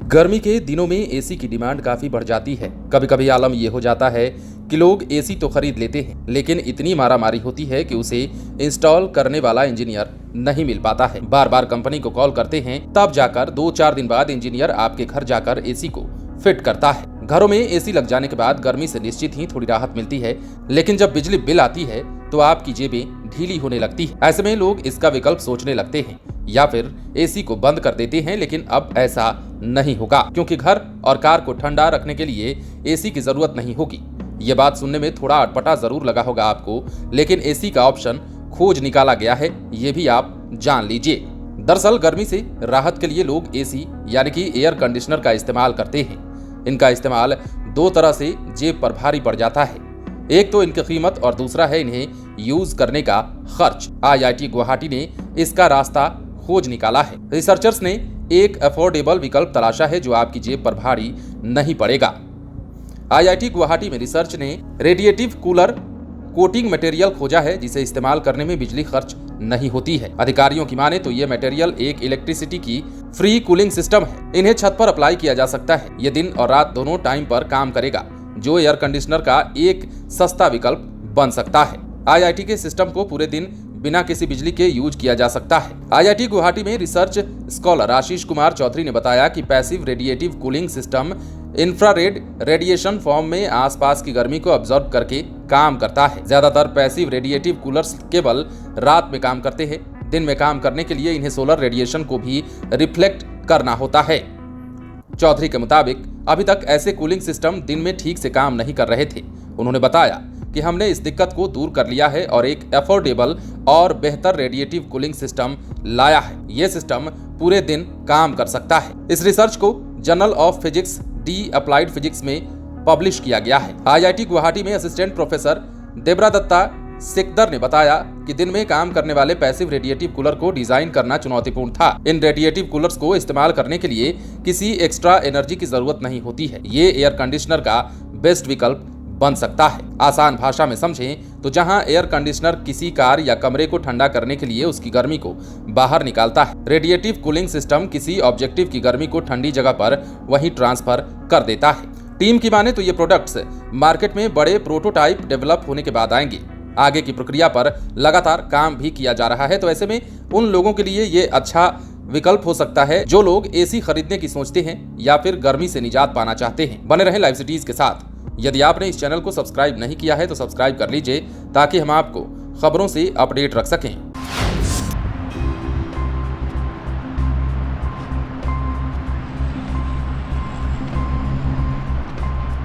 गर्मी के दिनों में एसी की डिमांड काफी बढ़ जाती है। कभी कभी आलम ये हो जाता है कि लोग एसी तो खरीद लेते हैं, लेकिन इतनी मारामारी होती है कि उसे इंस्टॉल करने वाला इंजीनियर नहीं मिल पाता है। बार बार कंपनी को कॉल करते हैं, तब जाकर 2-4 दिन बाद इंजीनियर आपके घर जाकर एसी को फिट करता है। घरों में एसी लग जाने के बाद गर्मी से निश्चित ही थोड़ी राहत मिलती है, लेकिन जब बिजली बिल आती है तो आपकी जेबें ढीली होने लगती है। ऐसे में लोग इसका विकल्प सोचने लगते हैं या फिर एसी को बंद कर देते हैं, लेकिन अब ऐसा नहीं होगा, क्योंकि घर और कार को ठंडा रखने के लिए एसी की जरूरत नहीं होगी। ये बात सुनने में थोड़ा अटपटा जरूर लगा होगा आपको, लेकिन एसी का ऑप्शन खोज निकाला गया है, ये भी आप जान लीजिए। दरअसल गर्मी से राहत के लिए लोग एसी यानी कि एयर कंडीशनर का इस्तेमाल करते हैं। इनका इस्तेमाल दो तरह से जेब पर भारी पड़ जाता है। एक तो इनकी कीमत और दूसरा है इन्हें यूज करने का खर्च। IIT गुवाहाटी ने इसका रास्ता खोज निकाला है। रिसर्चर्स ने एक अफोर्डेबल विकल्प तलाशा है जो आपकी जेब पर भारी नहीं पड़ेगा। IIT गुवाहाटी में रिसर्च ने रेडिएटिव कूलर कोटिंग मटेरियल खोजा है, जिसे इस्तेमाल करने में बिजली खर्च नहीं होती है। अधिकारियों की माने तो ये मटेरियल एक इलेक्ट्रिसिटी की फ्री कूलिंग सिस्टम है। इन्हें छत पर अप्लाई किया जा सकता है। ये दिन और रात दोनों टाइम पर काम करेगा, जो एयर कंडीशनर का एक सस्ता विकल्प बन सकता है। IIT के सिस्टम को पूरे दिन बिना किसी बिजली के यूज किया जा सकता है। IIT गुवाहाटी में रिसर्च स्कॉलर आशीष कुमार चौधरी ने बताया कि passive radiative cooling system infrared radiation form में आसपास की गर्मी को ऑब्जर्व करके काम करता है। ज्यादातर पैसिव रेडिएटिव कूलर्स केवल रात में काम करते हैं। दिन में काम करने के लिए इन्हें सोलर रेडिएशन को भी रिफ्लेक्ट करना होता है। चौधरी के मुताबिक अभी तक ऐसे कूलिंग सिस्टम दिन में ठीक से काम नहीं कर रहे थे। उन्होंने बताया कि हमने इस दिक्कत को दूर कर लिया है और एक अफोर्डेबल और बेहतर रेडिएटिव कूलिंग सिस्टम लाया है। ये सिस्टम पूरे दिन काम कर सकता है। इस रिसर्च को journal of physics D applied physics में पब्लिश किया गया है। IIT गुवाहाटी में असिस्टेंट प्रोफेसर देबरादत्ता सिकदर ने बताया कि दिन में काम करने वाले पैसिव रेडिएटिव कूलर को डिजाइन करना चुनौतीपूर्ण था। इन रेडिएटिव कूलर्स को इस्तेमाल करने के लिए किसी एक्स्ट्रा एनर्जी की जरूरत नहीं होती है। ये एयर कंडीशनर का बेस्ट विकल्प बन सकता है। आसान भाषा में समझें तो जहां एयर कंडीशनर किसी कार या कमरे को ठंडा करने के लिए उसकी गर्मी को बाहर निकालता है, रेडिएटिव कूलिंग सिस्टम किसी ऑब्जेक्टिव की गर्मी को ठंडी जगह पर वहीं ट्रांसफर कर देता है। टीम की माने तो ये प्रोडक्ट्स मार्केट में बड़े प्रोटोटाइप डेवलप होने के बाद आएंगे। आगे की प्रक्रिया पर लगातार काम भी किया जा रहा है, तो ऐसे में उन लोगों के लिए ये अच्छा विकल्प हो सकता है जो लोग एसी खरीदने की सोचते हैं या फिर गर्मी से निजात पाना चाहते हैं। बने रहें लाइव सिटीज के साथ। यदि आपने इस चैनल को सब्सक्राइब नहीं किया है तो सब्सक्राइब कर लीजिए, ताकि हम आपको खबरों से अपडेट रख सकें।